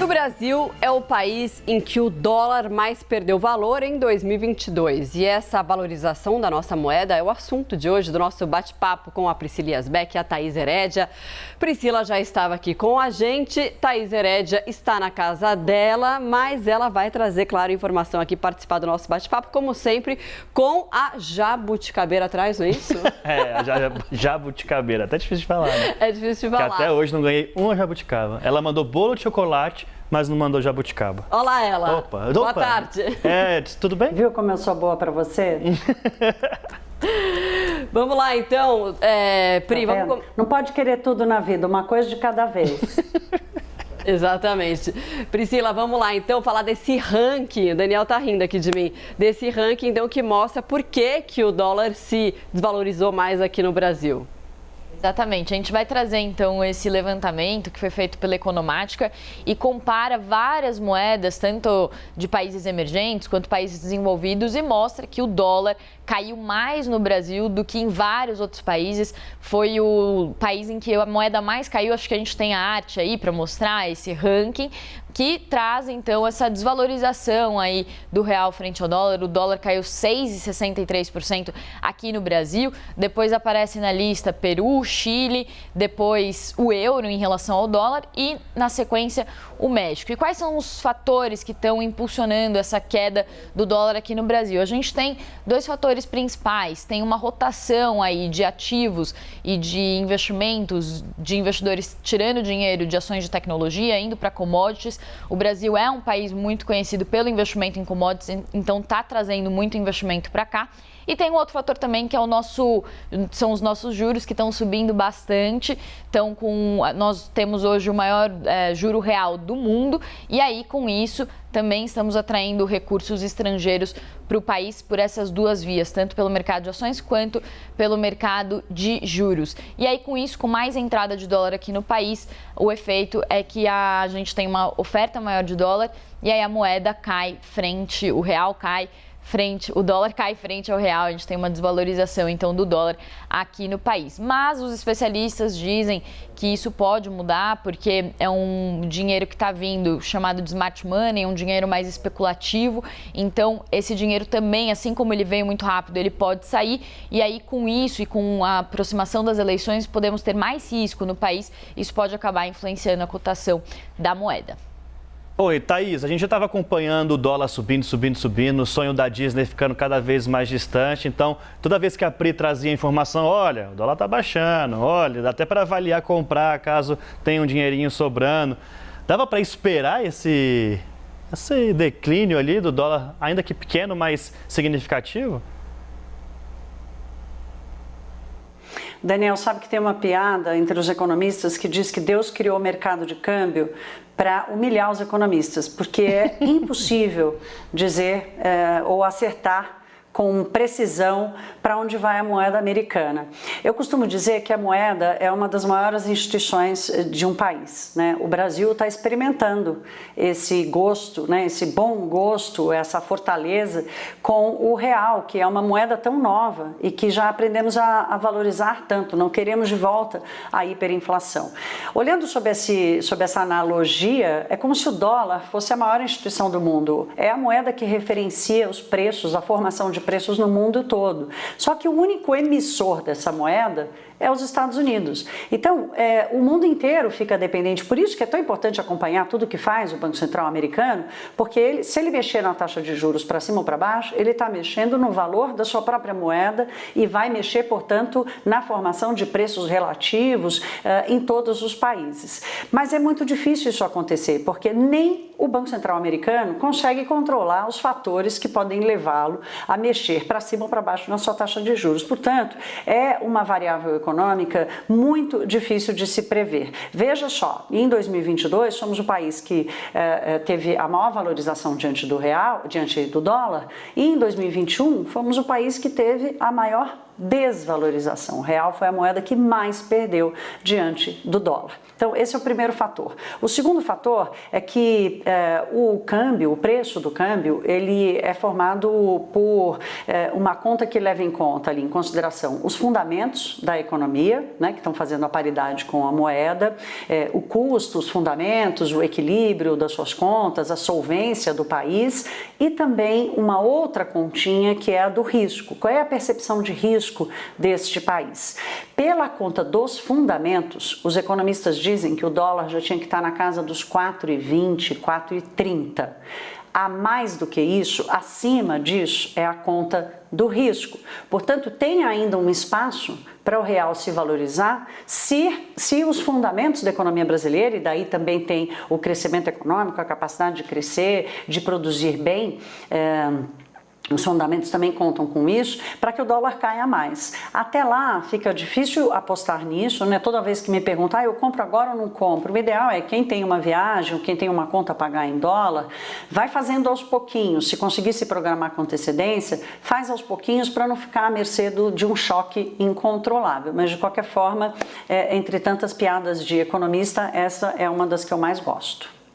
O Brasil é o país em que o dólar mais perdeu valor em 2022. E essa valorização da nossa moeda é o assunto de hoje do nosso bate-papo com a Priscila Yasbeck e a Thaís Herédia. Priscila já estava aqui com a gente, Thaís Herédia está na casa dela, mas ela vai trazer, claro, informação aqui, participar do nosso bate-papo, como sempre, com a jabuticabeira atrás, não é isso? A jabuticabeira. Até difícil de falar, né? É difícil de falar. Que até hoje não ganhei uma jabuticaba. Ela mandou bolo de chocolate, mas não mandou jabuticaba. Olá ela. Opa. Boa tarde. Tudo bem? Viu como eu sou boa pra você? Vamos lá então, Pri, vamos... Não pode querer tudo na vida, uma coisa de cada vez. Exatamente. Priscila, vamos lá então falar desse ranking, o Daniel tá rindo aqui de mim, desse ranking então que mostra por que o dólar se desvalorizou mais aqui no Brasil. Exatamente, a gente vai trazer então esse levantamento que foi feito pela Economática e compara várias moedas, tanto de países emergentes quanto países desenvolvidos, e mostra que o dólar caiu mais no Brasil do que em vários outros países. Foi o país em que a moeda mais caiu. Acho que a gente tem a arte aí para mostrar esse ranking, que traz então essa desvalorização aí do real frente ao dólar. O dólar caiu 6,63% aqui no Brasil. Depois aparece na lista Peru, Chile, depois o euro em relação ao dólar e, na sequência, o México. E quais são os fatores que estão impulsionando essa queda do dólar aqui no Brasil? A gente tem dois fatores principais. Tem uma rotação aí de ativos e de investimentos, de investidores tirando dinheiro de ações de tecnologia, indo para commodities. O Brasil é um país muito conhecido pelo investimento em commodities, então está trazendo muito investimento para cá. E tem um outro fator também que são os nossos juros, que estão subindo bastante. Então, nós temos hoje o maior juro real do mundo, e aí com isso também estamos atraindo recursos estrangeiros para o país por essas duas vias, tanto pelo mercado de ações quanto pelo mercado de juros. E aí com isso, com mais entrada de dólar aqui no país, o efeito é que a gente tem uma oferta maior de dólar e aí a moeda cai frente, o real cai o dólar cai frente ao real, a gente tem uma desvalorização então do dólar aqui no país. Mas os especialistas dizem que isso pode mudar porque é um dinheiro que está vindo chamado de smart money, um dinheiro mais especulativo. Então esse dinheiro também, assim como ele veio muito rápido, ele pode sair, e aí com isso e com a aproximação das eleições podemos ter mais risco no país. Isso pode acabar influenciando a cotação da moeda. Oi, Thaís, a gente já estava acompanhando o dólar subindo, o sonho da Disney ficando cada vez mais distante. Então, toda vez que a Pri trazia informação, olha, o dólar está baixando, olha, dá até para avaliar comprar caso tenha um dinheirinho sobrando. Dava para esperar esse declínio ali do dólar, ainda que pequeno, mas significativo? Daniel, sabe que tem uma piada entre os economistas que diz que Deus criou o mercado de câmbio para humilhar os economistas, porque é impossível dizer ou acertar com precisão para onde vai a moeda americana. Eu costumo dizer que a moeda é uma das maiores instituições de um país, né? O Brasil está experimentando esse gosto, né? Esse bom gosto, essa fortaleza com o real, que é uma moeda tão nova e que já aprendemos a valorizar tanto, não queremos de volta a hiperinflação. Olhando sob essa analogia, é como se o dólar fosse a maior instituição do mundo. É a moeda que referencia os preços, a formação de preços no mundo todo. Só que o único emissor dessa moeda é os Estados Unidos. Então, o mundo inteiro fica dependente. Por isso que é tão importante acompanhar tudo que faz o Banco Central americano, porque se ele mexer na taxa de juros para cima ou para baixo, ele está mexendo no valor da sua própria moeda e vai mexer, portanto, na formação de preços relativos em todos os países. Mas é muito difícil isso acontecer, porque nem o Banco Central americano consegue controlar os fatores que podem levá-lo a mexer para cima ou para baixo na sua taxa de juros. Portanto, é uma variável econômica muito difícil de se prever. Veja só, em 2022 somos o país que teve a maior valorização diante do real, diante do dólar, e em 2021 fomos o país que teve a maior desvalorização. O real foi a moeda que mais perdeu diante do dólar. Então, esse é o primeiro fator. O segundo fator é que o câmbio, o preço do câmbio, ele é formado por uma conta que leva em conta ali, em consideração, os fundamentos da economia, né, que estão fazendo a paridade com a moeda, o custo, os fundamentos, o equilíbrio das suas contas, a solvência do país e também uma outra continha que é a do risco. Qual é a percepção de risco deste país? Pela conta dos fundamentos, os economistas dizem que o dólar já tinha que estar na casa dos 4,20, 4,30. A mais do que isso, acima disso, é a conta do risco. Portanto, tem ainda um espaço para o real se valorizar se os fundamentos da economia brasileira, e daí também tem o crescimento econômico, a capacidade de crescer, de produzir bem, os fundamentos também contam com isso, para que o dólar caia mais. Até lá fica difícil apostar nisso, né? Toda vez que me perguntam, eu compro agora ou não compro? O ideal é quem tem uma viagem, quem tem uma conta a pagar em dólar, vai fazendo aos pouquinhos. Se conseguir se programar com antecedência, faz aos pouquinhos para não ficar à mercê de um choque incontrolável. Mas de qualquer forma, entre tantas piadas de economista, essa é uma das que eu mais gosto.